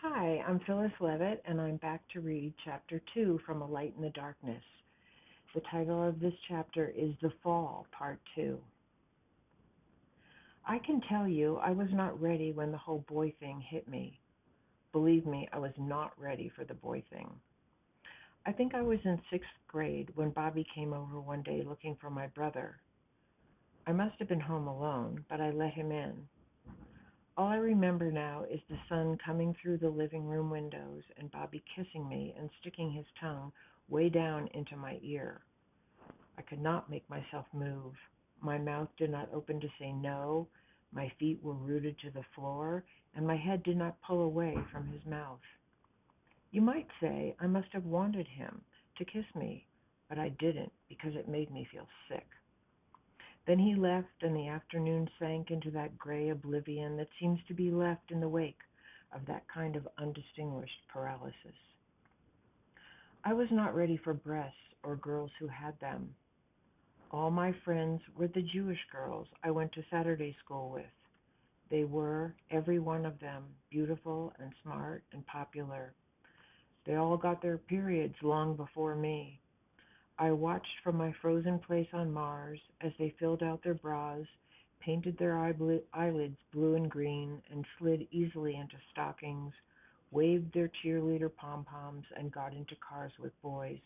Hi, I'm Phyllis Levitt, and I'm back to read Chapter 2 from A Light in the Darkness. The title of this chapter is The Fall, Part 2. I can tell you I was not ready when the whole boy thing hit me. Believe me, I was not ready for the boy thing. I think I was in 6th grade when Bobby came over one day looking for my brother. I must have been home alone, but I let him in. All I remember now is the sun coming through the living room windows and Bobby kissing me and sticking his tongue way down into my ear. I could not make myself move. My mouth did not open to say no, my feet were rooted to the floor, and my head did not pull away from his mouth. You might say I must have wanted him to kiss me, but I didn't because it made me feel sick. Then he left, and the afternoon sank into that gray oblivion that seems to be left in the wake of that kind of undistinguished paralysis. I was not ready for breasts or girls who had them. All my friends were the Jewish girls I went to Saturday school with. They were, every one of them, beautiful and smart and popular. They all got their periods long before me. I watched from my frozen place on Mars as they filled out their bras, painted their eyelids blue and green, and slid easily into stockings, waved their cheerleader pom-poms, and got into cars with boys,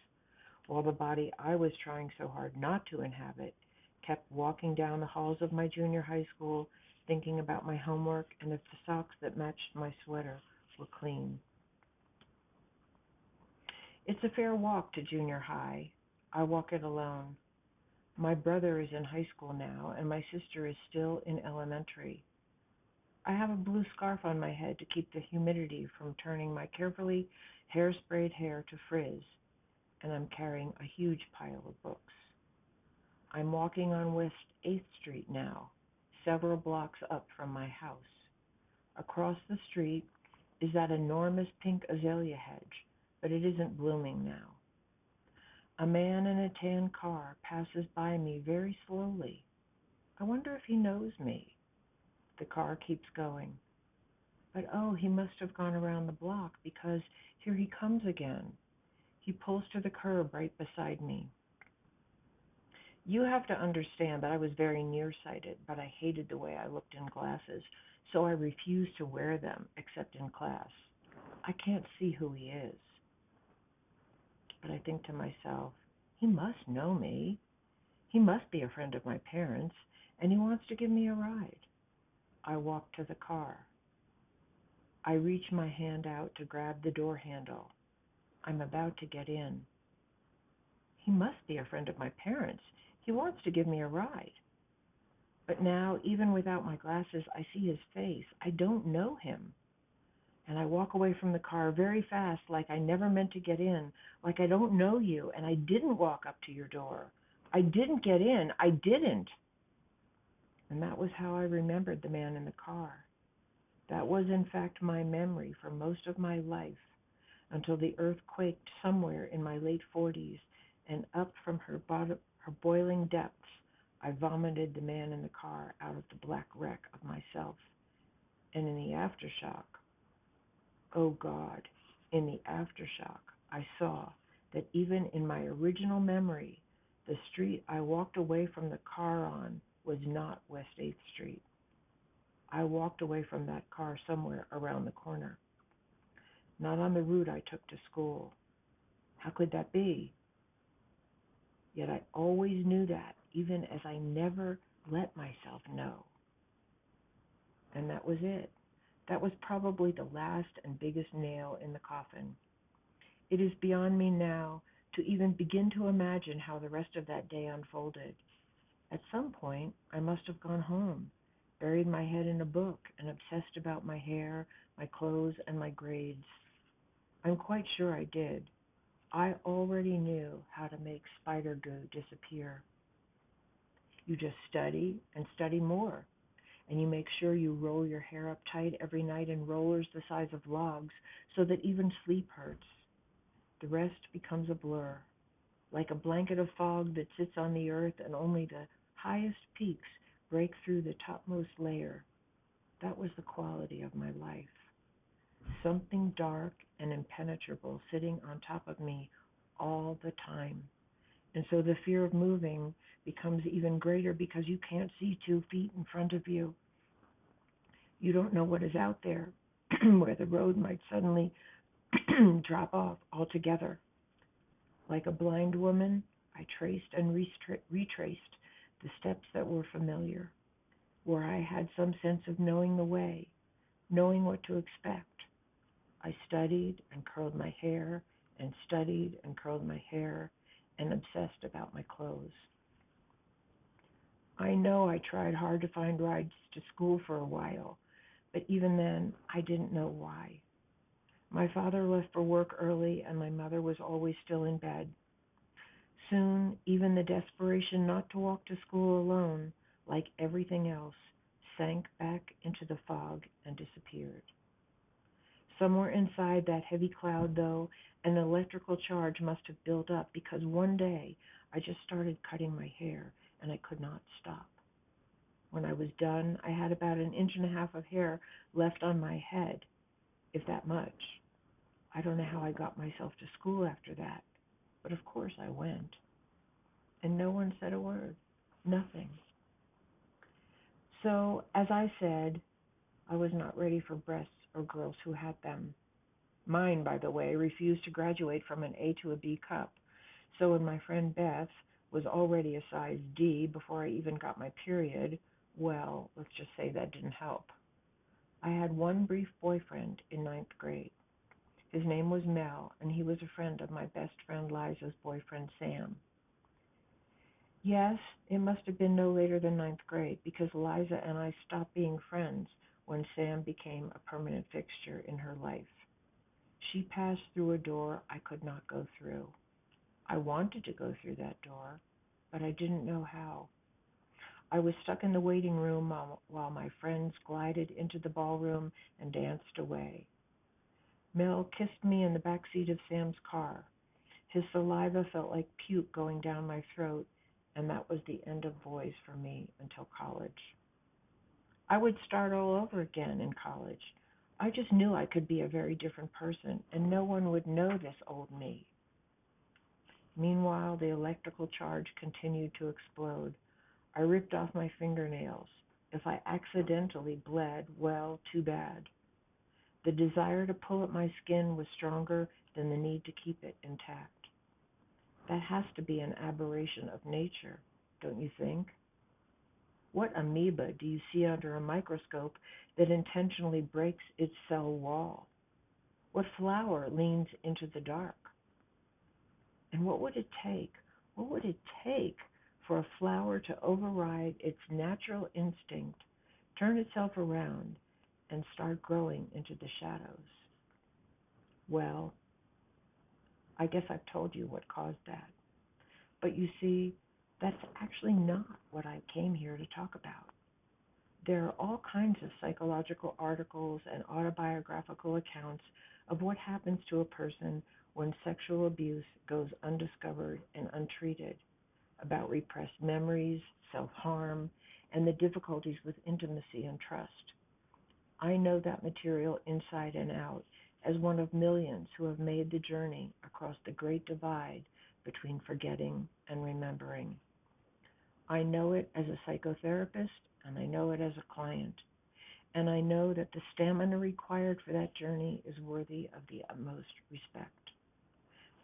while the body I was trying so hard not to inhabit kept walking down the halls of my junior high school, thinking about my homework and if the socks that matched my sweater were clean. It's a fair walk to junior high. I walk it alone. My brother is in high school now, and my sister is still in elementary. I have a blue scarf on my head to keep the humidity from turning my carefully hairsprayed hair to frizz, and I'm carrying a huge pile of books. I'm walking on West 8th Street now, several blocks up from my house. Across the street is that enormous pink azalea hedge, but it isn't blooming now. A man in a tan car passes by me very slowly. I wonder if he knows me. The car keeps going. But oh, he must have gone around the block because here he comes again. He pulls to the curb right beside me. You have to understand that I was very nearsighted, but I hated the way I looked in glasses, so I refused to wear them except in class. I can't see who he is. But I think to myself, he must know me. He must be a friend of my parents, and he wants to give me a ride. I walk to the car. I reach my hand out to grab the door handle. I'm about to get in. He must be a friend of my parents. He wants to give me a ride. But now, even without my glasses, I see his face. I don't know him. And I walk away from the car very fast, like I never meant to get in, like I don't know you, and I didn't walk up to your door. I didn't get in. I didn't. And that was how I remembered the man in the car. That was, in fact, my memory for most of my life, until the earth quaked somewhere in my late 40s, and up from her boiling depths, I vomited the man in the car out of the black wreck of myself. And in the aftershock, oh God, in the aftershock, I saw that even in my original memory, the street I walked away from the car on was not West 8th Street. I walked away from that car somewhere around the corner, not on the route I took to school. How could that be? Yet I always knew that, even as I never let myself know. And that was it. That was probably the last and biggest nail in the coffin. It is beyond me now to even begin to imagine how the rest of that day unfolded. At some point, I must have gone home, buried my head in a book, and obsessed about my hair, my clothes, and my grades. I'm quite sure I did. I already knew how to make spider goo disappear. You just study and study more. And you make sure you roll your hair up tight every night in rollers the size of logs so that even sleep hurts. The rest becomes a blur, like a blanket of fog that sits on the earth and only the highest peaks break through the topmost layer. That was the quality of my life. something dark and impenetrable sitting on top of me all the time. And so the fear of moving becomes even greater because you can't see 2 feet in front of you. You don't know what is out there, where the road might suddenly drop off altogether. Like a blind woman, I traced and retraced the steps that were familiar, where I had some sense of knowing the way, knowing what to expect. I studied and curled my hair and studied and curled my hair and obsessed about my clothes. I know I tried hard to find rides to school for a while, but even then I didn't know why. My father left for work early and my mother was always still in bed. Soon, even the desperation not to walk to school alone, like everything else, sank back into the fog and disappeared. Somewhere inside that heavy cloud, though, an electrical charge must have built up because one day I just started cutting my hair and I could not stop. When I was done, I had about 1.5 inches of hair left on my head, if that much. I don't know how I got myself to school after that, but of course I went. And no one said a word. Nothing. So, as I said, I was not ready for breasts or girls who had them. Mine, by the way, refused to graduate from an A to a B cup. So when my friend Beth was already a size D before I even got my period, well, let's just say that didn't help. I had one brief boyfriend in 9th grade. His name was Mel, and he was a friend of my best friend Liza's boyfriend Sam. Yes, it must have been no later than 9th grade because Liza and I stopped being friends when Sam became a permanent fixture in her life. She passed through a door I could not go through. I wanted to go through that door, but I didn't know how. I was stuck in the waiting room while my friends glided into the ballroom and danced away. Mel kissed me in the back seat of Sam's car. His saliva felt like puke going down my throat, and that was the end of boys for me until college. I would start all over again in college. I just knew I could be a very different person, and no one would know this old me. Meanwhile, the electrical charge continued to explode. I ripped off my fingernails. If I accidentally bled, well, too bad. The desire to pull at my skin was stronger than the need to keep it intact. That has to be an aberration of nature, don't you think? What amoeba do you see under a microscope that intentionally breaks its cell wall? What flower leans into the dark? And what would it take? What would it take for a flower to override its natural instinct, turn itself around, and start growing into the shadows? Well, I guess I've told you what caused that. But you see, that's actually not what I came here to talk about. There are all kinds of psychological articles and autobiographical accounts of what happens to a person when sexual abuse goes undiscovered and untreated, about repressed memories, self-harm, and the difficulties with intimacy and trust. I know that material inside and out as one of millions who have made the journey across the great divide between forgetting and remembering. I know it as a psychotherapist, and I know it as a client, and I know that the stamina required for that journey is worthy of the utmost respect.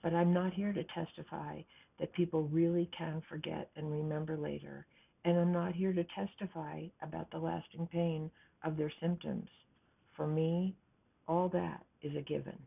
But I'm not here to testify that people really can forget and remember later, and I'm not here to testify about the lasting pain of their symptoms. For me, all that is a given.